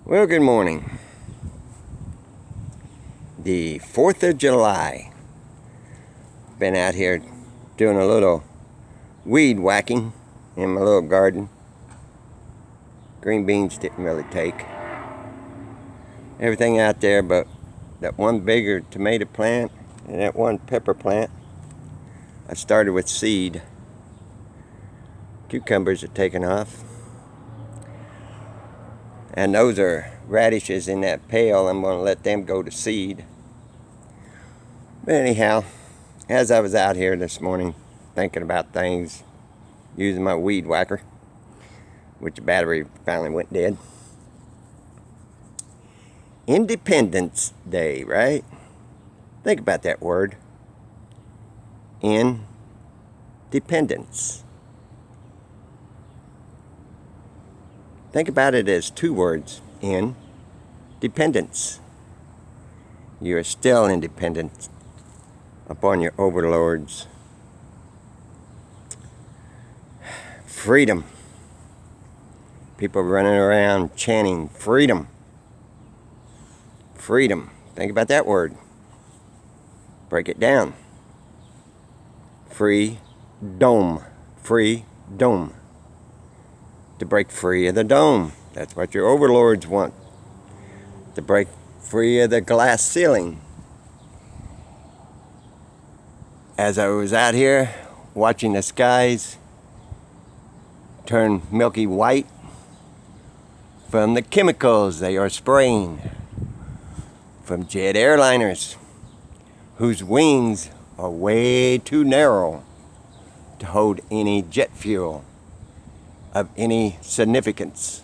Well, good morning. The 4th of July. Been out here doing a little weed whacking in my little garden. Green beans didn't really take. Everything out there but that one bigger tomato plant and that one pepper plant. I started with seed. Cucumbers are taking off. And those are radishes in that pail. I'm going to let them go to seed. But anyhow, as I was out here this morning thinking about things, using my weed whacker, which the battery finally went dead. Independence Day, right? Think about that word. Independence. Think about it as two words. Independence. You are still independent upon your overlords. Freedom. People running around chanting freedom. Freedom. Think about that word. Break it down. Free dome. Free dome. To break free of the dome. That's what your overlords want. To break free of the glass ceiling. As I was out here watching the skies turn milky white from the chemicals they are spraying from jet airliners whose wings are way too narrow to hold any jet fuel of any significance.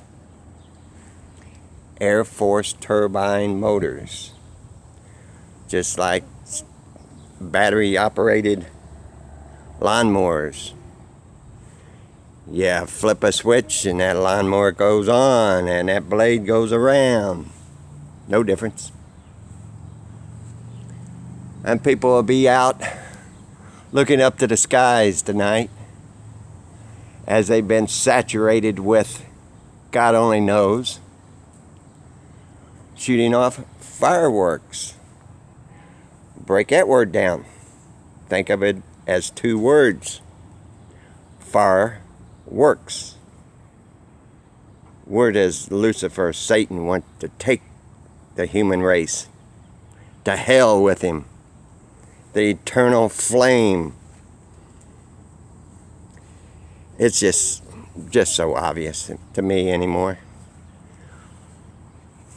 Air Force turbine motors, just like battery operated lawnmowers. Yeah, flip a switch and that lawnmower goes on and that blade goes around. No difference. And people will be out looking up to the skies tonight as they've been saturated with God only knows, shooting off fireworks. Break that word down. Think of it as two words. Fireworks. Where does Lucifer, Satan, want to take the human race? To hell with him. The eternal flame. It's just so obvious to me anymore.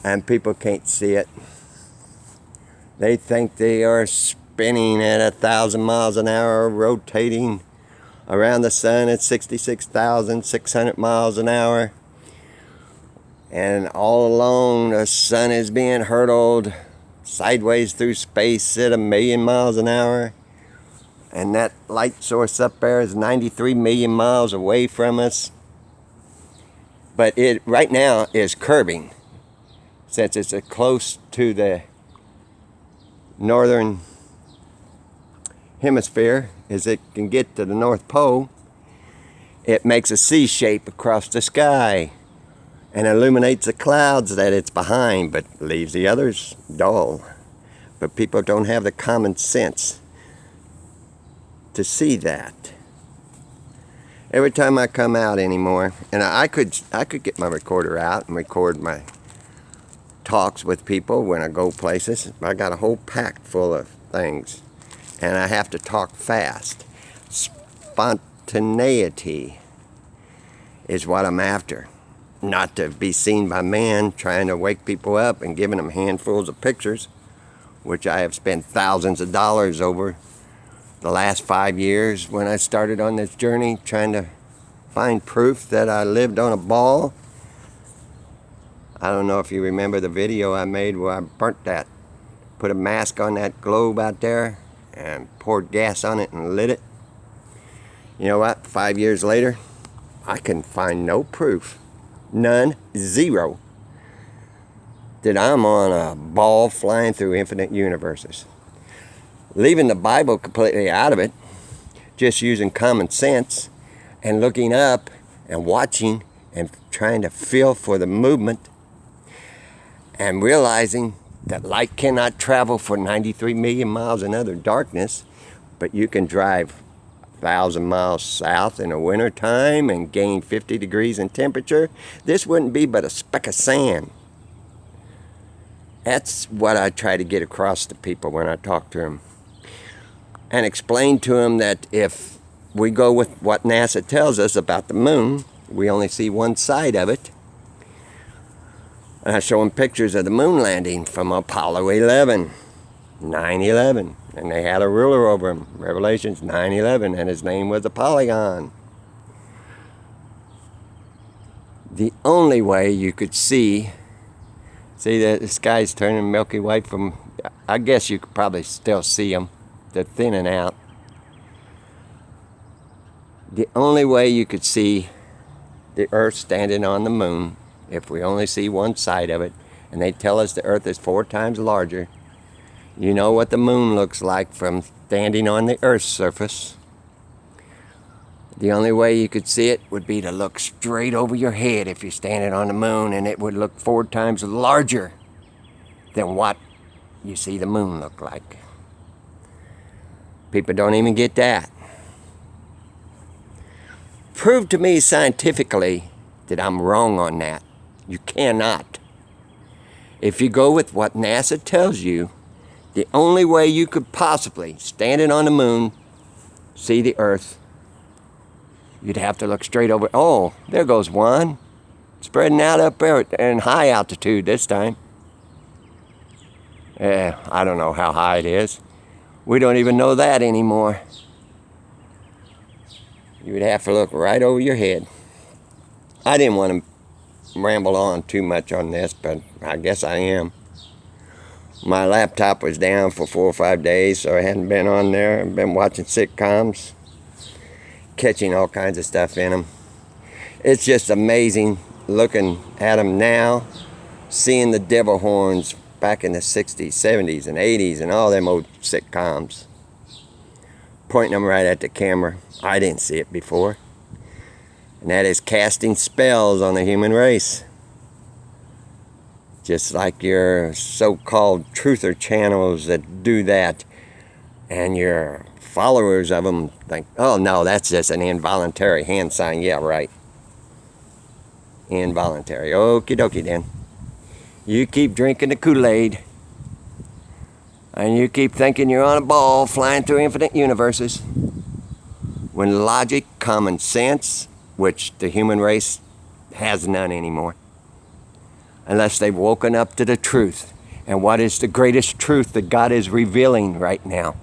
And people can't see it. They think they are spinning at 1,000 miles an hour, rotating around the sun at 66,600 miles an hour. And all along, the sun is being hurtled sideways through space at 1,000,000 miles an hour. And that light source up there is 93 million miles away from us. But it right now is curving, since it's close to the northern hemisphere as it can get to the North Pole. It makes a C shape across the sky and illuminates the clouds that it's behind, but leaves the others dull. But people don't have the common sense to see that. Every time I come out anymore, and I could get my recorder out and record my talks with people when I go places. I got a whole pack full of things, and I have to talk fast. Spontaneity is what I'm after. Not to be seen by man trying to wake people up and giving them handfuls of pictures, which I have spent thousands of dollars over the last 5 years when I started on this journey trying to find proof that I lived on a ball. I don't know if you remember the video I made where I burnt that. Put a mask on that globe out there and poured gas on it and lit it. You know what? 5 years later, I can find no proof. None. Zero. That I'm on a ball flying through infinite universes. Leaving the Bible completely out of it, just using common sense and looking up and watching and trying to feel for the movement and realizing that light cannot travel for 93 million miles in utter darkness, but you can drive 1,000 miles south in the wintertime and gain 50 degrees in temperature, this wouldn't be but a speck of sand. That's what I try to get across to people when I talk to them. And explain to them that if we go with what NASA tells us about the moon, we only see one side of it. And I show them pictures of the moon landing from Apollo 11, 9/11. And they had a ruler over him, Revelations 9/11, and his name was Apollyon. The only way you could see that the sky's turning milky white from, I guess you could probably still see them. They're thinning out. The only way you could see the Earth standing on the moon, if we only see one side of it, and they tell us the Earth is 4 times larger, you know what the moon looks like from standing on the Earth's surface. The only way you could see it would be to look straight over your head if you're standing on the moon, and it would look 4 times larger than what you see the moon look like. People don't even get that. Prove to me scientifically that I'm wrong on that. You cannot. If you go with what NASA tells you, the only way you could possibly, standing on the moon, see the Earth, you'd have to look straight over. Oh, there goes one. Spreading out up there in high altitude this time. I don't know how high it is. We don't even know that anymore. You would have to look right over your head. I didn't want to ramble on too much on this, but I guess I am. My laptop was down for 4 or 5 days, so I hadn't been on there. I've been watching sitcoms, catching all kinds of stuff in them. It's just amazing looking at them now, seeing the devil horns back in the 60s, 70s, and 80s, and all them old sitcoms. Pointing them right at the camera. I didn't see it before. And that is casting spells on the human race. Just like your so-called truther channels that do that, and your followers of them think, oh no, that's just an involuntary hand sign. Yeah, right. Involuntary. Okie dokie then. You keep drinking the Kool-Aid, and you keep thinking you're on a ball flying through infinite universes, when logic, common sense, which the human race has none anymore, unless they've woken up to the truth. And what is the greatest truth that God is revealing right now?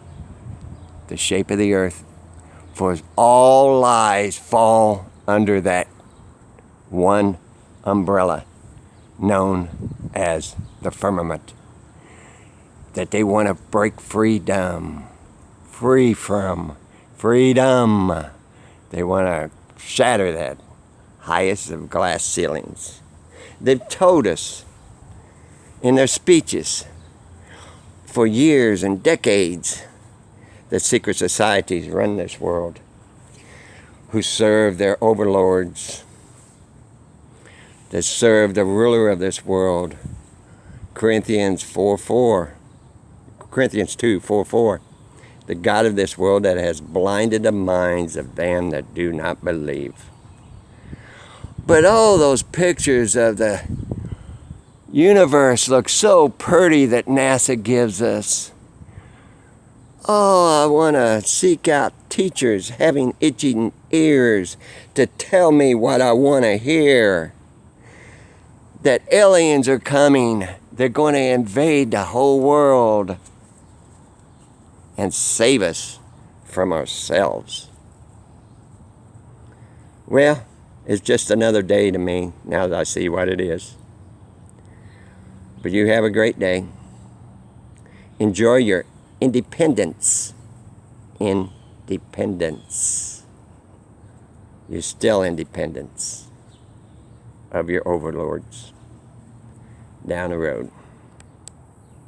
The shape of the earth. For all lies fall under that one umbrella known as the firmament. That they want to break freedom. Free from freedom. They want to shatter that highest of glass ceilings. They've told us in their speeches for years and decades that secret societies run this world, who serve their overlords, that serve the ruler of this world. Corinthians 2:4, the God of this world that has blinded the minds of them that do not believe. But all those pictures of the universe look so pretty that NASA gives us. Oh, I want to seek out teachers having itching ears to tell me what I want to hear. That aliens are coming. They're going to invade the whole world and save us from ourselves. Well, it's just another day to me now that I see what it is. But you have a great day. Enjoy your independence. Independence. You're still independence of your overlords down the road.